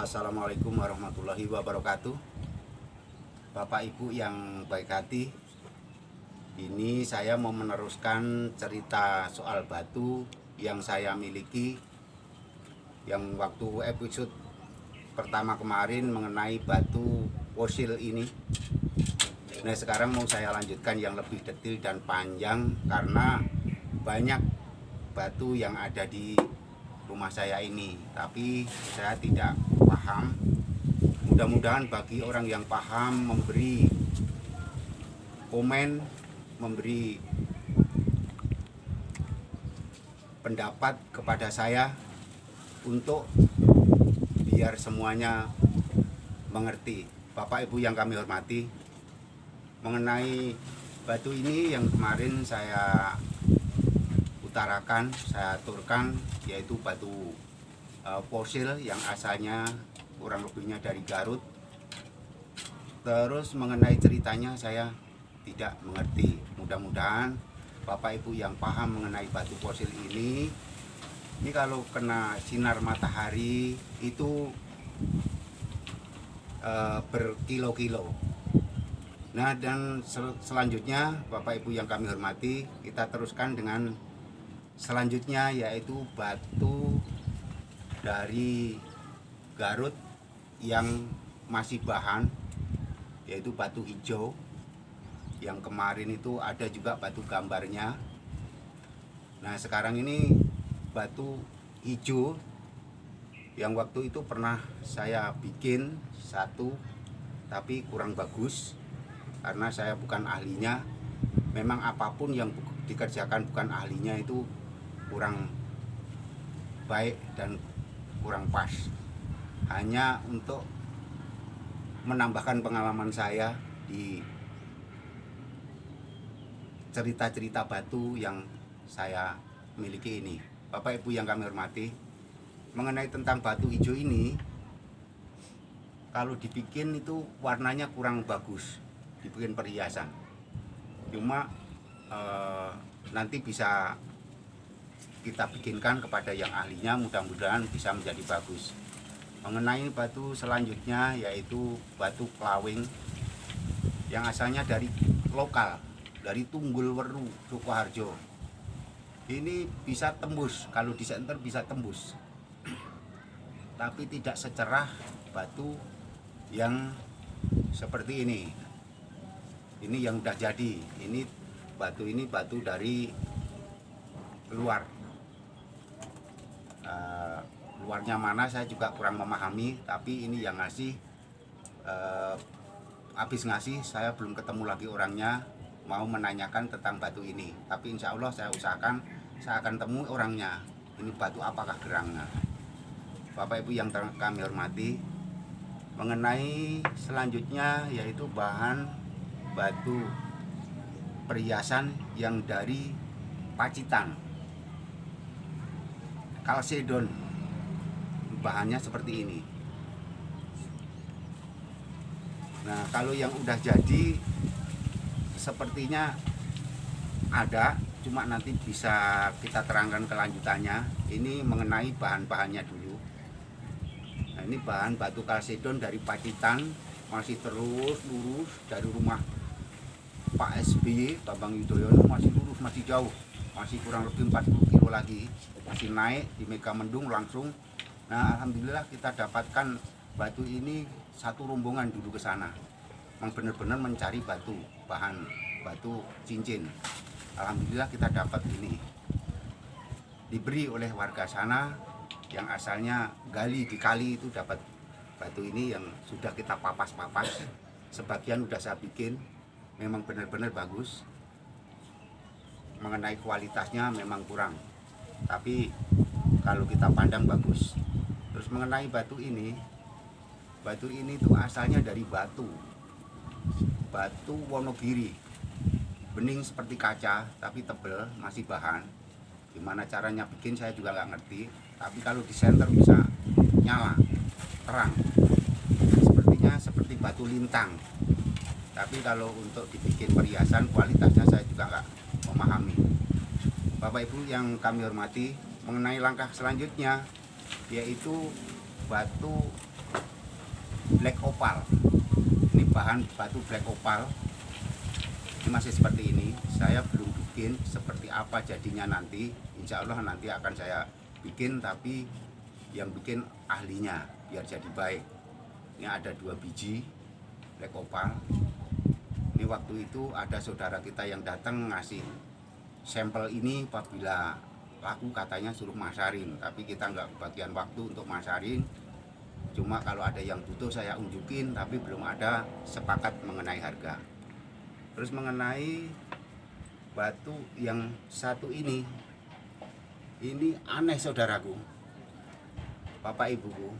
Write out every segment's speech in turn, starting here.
Assalamualaikum warahmatullahi wabarakatuh. Bapak Ibu yang baik hati, ini saya mau meneruskan cerita soal batu yang saya miliki, yang waktu episode pertama kemarin mengenai batu fosil ini. Nah, sekarang mau saya lanjutkan yang lebih detail dan panjang karena banyak batu yang ada di rumah saya ini, tapi saya tidak paham. Mudah-mudahan bagi orang yang paham memberi komen, memberi pendapat kepada saya untuk biar semuanya mengerti. Bapak Ibu yang kami hormati, mengenai batu ini yang kemarin saya utarakan, saya aturkan, yaitu batu fosil yang asalnya kurang lebihnya dari Garut. Terus mengenai ceritanya saya tidak mengerti. Mudah-mudahan Bapak Ibu yang paham mengenai batu fosil ini kalau kena sinar matahari itu berkilo-kilo. Nah, dan selanjutnya Bapak Ibu yang kami hormati, kita teruskan dengan selanjutnya, yaitu batu dari Garut yang masih bahan, yaitu batu hijau. Yang kemarin itu ada juga batu gambarnya. Nah, sekarang ini batu hijau yang waktu itu pernah saya bikin satu, tapi kurang bagus karena saya bukan ahlinya. Memang apapun yang dikerjakan bukan ahlinya itu kurang baik dan kurang pas. Hanya untuk menambahkan pengalaman saya di cerita-cerita batu yang saya miliki ini. Bapak Ibu yang kami hormati, mengenai tentang batu hijau ini, kalau dibikin itu warnanya kurang bagus, dibikin perhiasan. Cuma nanti bisa kita bikinkan kepada yang ahlinya, mudah-mudahan bisa menjadi bagus. Mengenai batu selanjutnya, yaitu batu kelawing yang asalnya dari lokal, dari Tunggul Weru, Sukoharjo. Ini bisa tembus, kalau di center bisa tembus, tapi tidak secerah batu yang seperti ini. Ini yang udah jadi. Ini batu dari luar. Luarnya mana saya juga kurang memahami, tapi ini yang ngasih, habis ngasih saya belum ketemu lagi orangnya, mau menanyakan tentang batu ini. Tapi insya Allah saya usahakan saya akan temui orangnya. Ini batu apakah gerangnya. Bapak Ibu yang kami hormati, mengenai selanjutnya yaitu bahan batu perhiasan yang dari Pacitan, kalsedon, bahannya seperti ini. Nah, kalau yang udah jadi sepertinya ada, cuma nanti bisa kita terangkan kelanjutannya. Ini mengenai bahan-bahannya dulu. Nah, ini bahan batu kalsedon dari Pacitan, masih terus lurus dari rumah Pak SBY, Bambang Yudhoyono, masih lurus, masih jauh, masih kurang lebih 40 kilo lagi, masih naik di Megamendung langsung. Nah, alhamdulillah kita dapatkan batu ini satu rombongan dulu ke sana. Memang benar-benar mencari batu, bahan batu cincin. Alhamdulillah kita dapat ini. Diberi oleh warga sana yang asalnya gali di kali, itu dapat batu ini yang sudah kita papas-papas. Sebagian udah saya bikin, memang benar-benar bagus. Mengenai kualitasnya memang kurang, tapi kalau kita pandang bagus. Terus mengenai batu ini tuh asalnya dari batu Wonogiri, bening seperti kaca tapi tebel, masih bahan. Gimana caranya bikin saya juga nggak ngerti, tapi kalau di center bisa nyala terang, sepertinya seperti batu lintang. Tapi kalau untuk dibikin perhiasan, kualitasnya saya juga nggak memahami. Bapak Ibu yang kami hormati, mengenai langkah selanjutnya yaitu batu black opal. Ini bahan batu black opal. Ini masih seperti ini. Saya belum bikin seperti apa jadinya nanti. Insya Allah nanti akan saya bikin, tapi yang bikin ahlinya biar jadi baik. Ini ada 2 biji black opal. Ini waktu itu ada saudara kita yang datang ngasih sampel ini, apabila laku katanya suruh masarin, tapi kita nggak kebagian waktu untuk masarin. Cuma kalau ada yang butuh saya unjukin, tapi belum ada sepakat mengenai harga. Terus mengenai batu yang satu ini aneh saudaraku, Bapak Ibuku.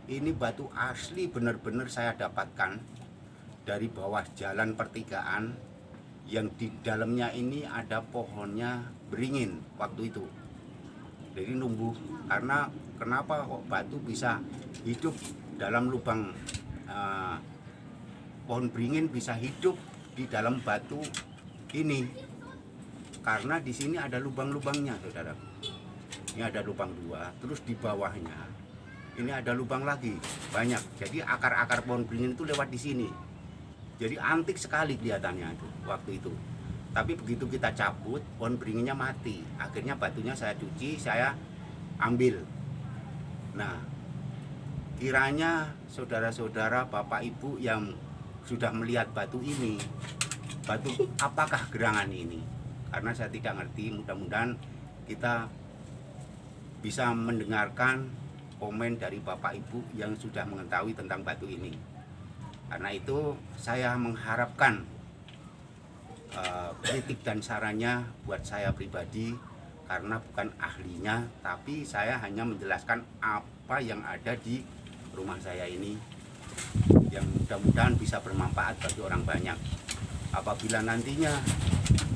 Ini batu asli benar-benar saya dapatkan dari bawah jalan pertigaan, yang di dalamnya ini ada pohonnya beringin waktu itu. Jadi numbuh, karena kenapa kok batu bisa hidup dalam lubang, pohon beringin bisa hidup di dalam batu ini, karena di sini ada lubang-lubangnya saudara. Ini ada lubang 2, terus di bawahnya ini ada lubang lagi banyak. Jadi akar-akar pohon beringin itu lewat di sini. Jadi antik sekali kelihatannya itu waktu itu. Tapi begitu kita cabut, pohon beringinnya mati. Akhirnya batunya saya cuci, saya ambil. Nah, kiranya saudara-saudara, Bapak Ibu yang sudah melihat batu ini, batu apakah gerangan ini? Karena saya tidak ngerti. Mudah-mudahan kita bisa mendengarkan komen dari Bapak Ibu yang sudah mengetahui tentang batu ini. Karena itu saya mengharapkan kritik dan sarannya buat saya pribadi, karena bukan ahlinya, tapi saya hanya menjelaskan apa yang ada di rumah saya ini, yang mudah-mudahan bisa bermanfaat bagi orang banyak. Apabila nantinya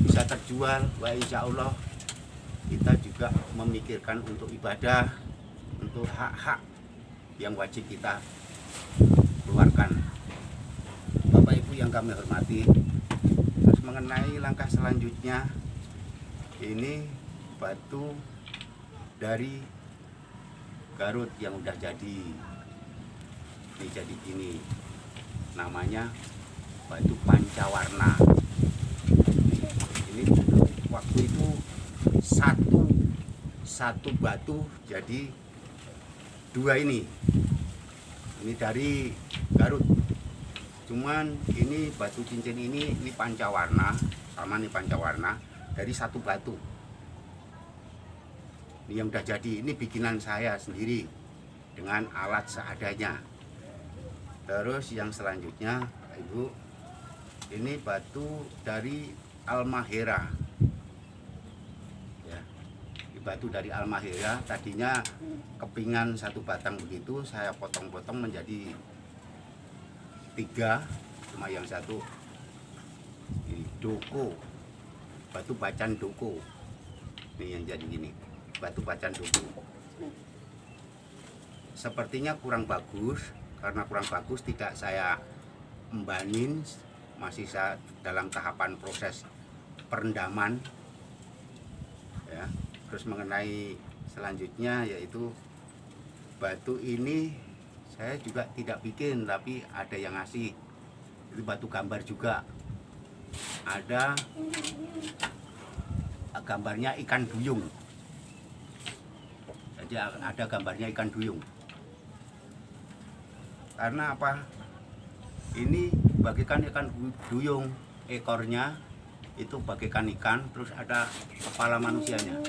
bisa terjual, wah insya Allah kita juga memikirkan untuk ibadah, untuk hak-hak yang wajib kita keluarkan. Bapak Ibu yang kami hormati, terus mengenai langkah selanjutnya, ini batu dari Garut yang udah jadi. Ini jadi gini, namanya batu pancawarna. Ini waktu itu satu batu jadi 2 ini. Ini dari Garut. Cuman ini batu cincin ini pancawarna, sama nih pancawarna dari 1 batu. Ini yang udah jadi, ini bikinan saya sendiri dengan alat seadanya. Terus yang selanjutnya, Ibu, ini batu dari Almahera. Ya, ini batu dari Almahera. Tadinya kepingan 1 batang begitu, saya potong-potong menjadi 3, cuma yang 1 ini doko, batu bacan doko. Ini yang jadi gini, batu bacan doko. Sepertinya kurang bagus, karena kurang bagus tidak saya embanin, masih saya dalam tahapan proses perendaman ya. Terus mengenai selanjutnya yaitu batu ini saya juga tidak bikin, tapi ada yang ngasih. Itu batu gambar juga. Ada gambarnya ikan duyung. Jadi ada gambarnya ikan duyung. Karena apa? Ini bagikan ikan duyung, ekornya itu bagikan ikan, terus ada kepala manusianya.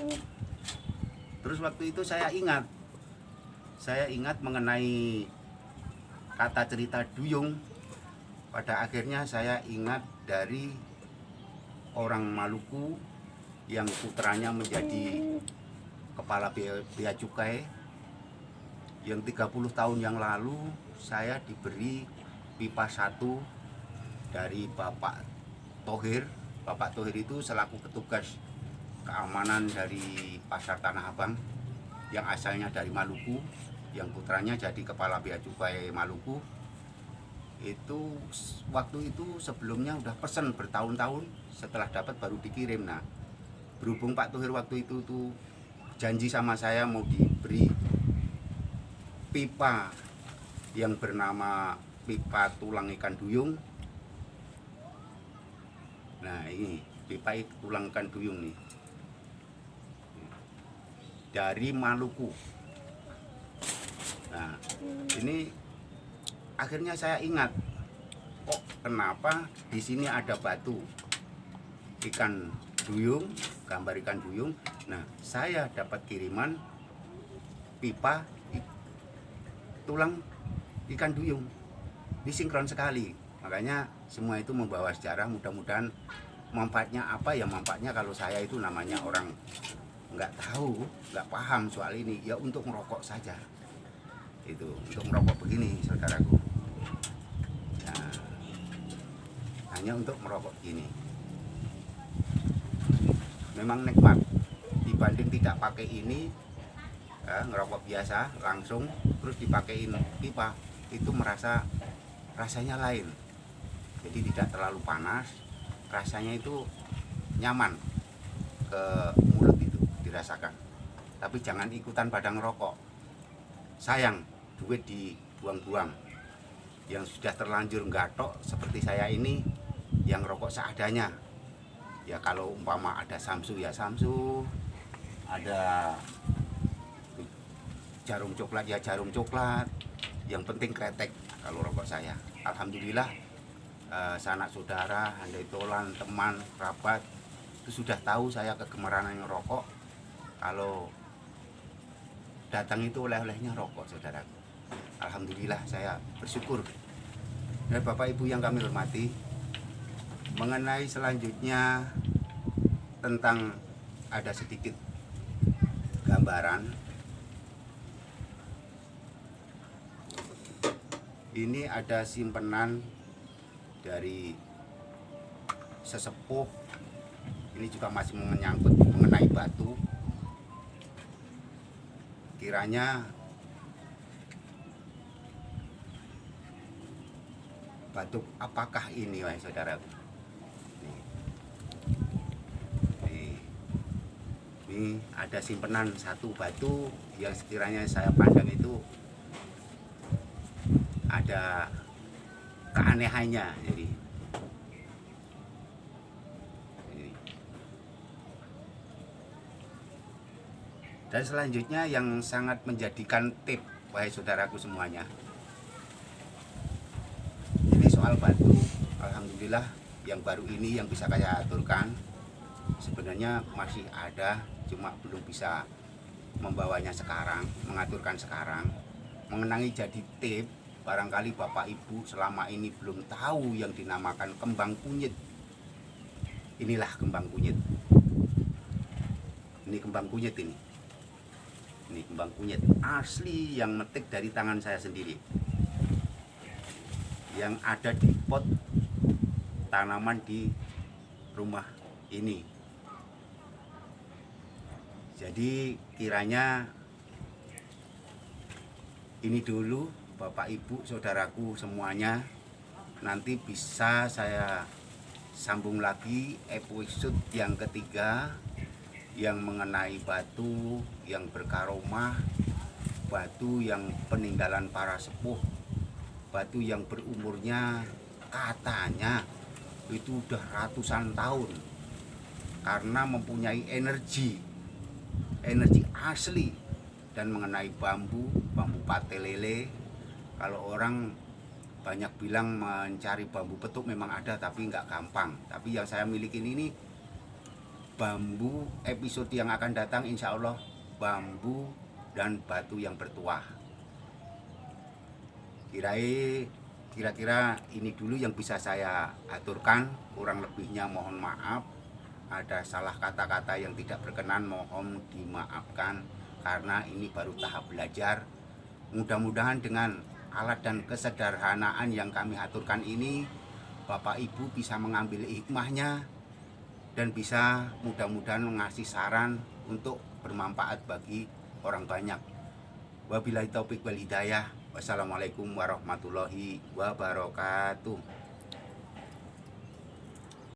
Terus waktu itu saya ingat mengenai kata cerita duyung. Pada akhirnya saya ingat dari orang Maluku yang putranya menjadi kepala bea cukai, yang 30 tahun yang lalu saya diberi pipa 1 dari Bapak Thohir. Bapak Thohir itu selaku petugas keamanan dari Pasar Tanah Abang yang asalnya dari Maluku, yang putranya jadi kepala bea cukai Maluku. Itu waktu itu sebelumnya udah pesen bertahun-tahun, setelah dapat baru dikirim. Nah, berhubung Pak Thohir waktu itu tuh janji sama saya mau diberi pipa yang bernama pipa tulang ikan duyung. Nah, ini pipa tulang ikan duyung nih, dari Maluku. Nah, ini akhirnya saya ingat, kok kenapa di sini ada batu ikan duyung, gambar ikan duyung. Nah, saya dapat kiriman pipa tulang ikan duyung, disinkron sekali. Makanya semua itu membawa sejarah. Mudah-mudahan manfaatnya apa ya, manfaatnya kalau saya itu namanya orang nggak tahu, nggak paham soal ini, ya untuk merokok saja. Itu untuk merokok begini, saudaraku. Nah, hanya untuk merokok gini. Memang nikmat dibanding tidak pakai ini, ngerokok biasa langsung terus dipakein pipa, itu rasanya lain. Jadi tidak terlalu panas, rasanya itu nyaman ke mulut, itu dirasakan. Tapi jangan ikutan pada ngerokok, sayang, duit dibuang-buang. Yang sudah terlanjur gatok seperti saya ini, yang rokok seadanya. Ya kalau umpama ada samsu ya samsu, ada jarum coklat ya jarum coklat, yang penting kretek kalau rokok saya. Alhamdulillah, sanak saudara, handai tolan, teman, kerabat itu sudah tahu saya kegemaran ngerokok. Kalau datang itu oleh-olehnya rokok, saudara. Alhamdulillah, saya bersyukur. Dan Bapak Ibu yang kami hormati, mengenai selanjutnya tentang ada sedikit gambaran. Ini ada simpenan dari sesepuh. Ini juga masih menyangkut mengenai batu. Kiranya batu apakah ini, wahai saudara? Ini ada simpenan satu batu yang sekiranya saya pandang itu ada keanehannya. Jadi dan selanjutnya yang sangat menjadikan tip, wahai saudaraku semuanya, ini soal batu. Alhamdulillah yang baru ini yang bisa saya aturkan. Sebenarnya masih ada, cuma belum bisa membawanya sekarang, mengaturkan sekarang. Mengenai jadi tip, barangkali Bapak Ibu selama ini belum tahu yang dinamakan kembang kunyit. Inilah kembang kunyit. Ini kembang kunyit ini. Ini kembang kunyit asli yang metik dari tangan saya sendiri, yang ada di pot tanaman di rumah ini. Jadi kiranya ini dulu Bapak Ibu saudaraku semuanya, nanti bisa saya sambung lagi episode yang ketiga yang mengenai batu yang berkaromah, batu yang peninggalan para sepuh, batu yang berumurnya katanya itu udah ratusan tahun, karena mempunyai energi asli. Dan mengenai bambu patelele, kalau orang banyak bilang mencari bambu petuk memang ada, tapi nggak gampang. Tapi yang saya miliki ini bambu, episode yang akan datang insya Allah bambu dan batu yang bertuah. Kira-kira ini dulu yang bisa saya aturkan. Kurang lebihnya mohon maaf, ada salah kata-kata yang tidak berkenan mohon dimaafkan, karena ini baru tahap belajar. Mudah-mudahan dengan alat dan kesederhanaan yang kami aturkan ini, Bapak Ibu bisa mengambil hikmahnya dan bisa mudah-mudahan mengasih saran untuk bermanfaat bagi orang banyak. Wabillahi taufik wal hidayah. Wassalamualaikum warahmatullahi wabarakatuh.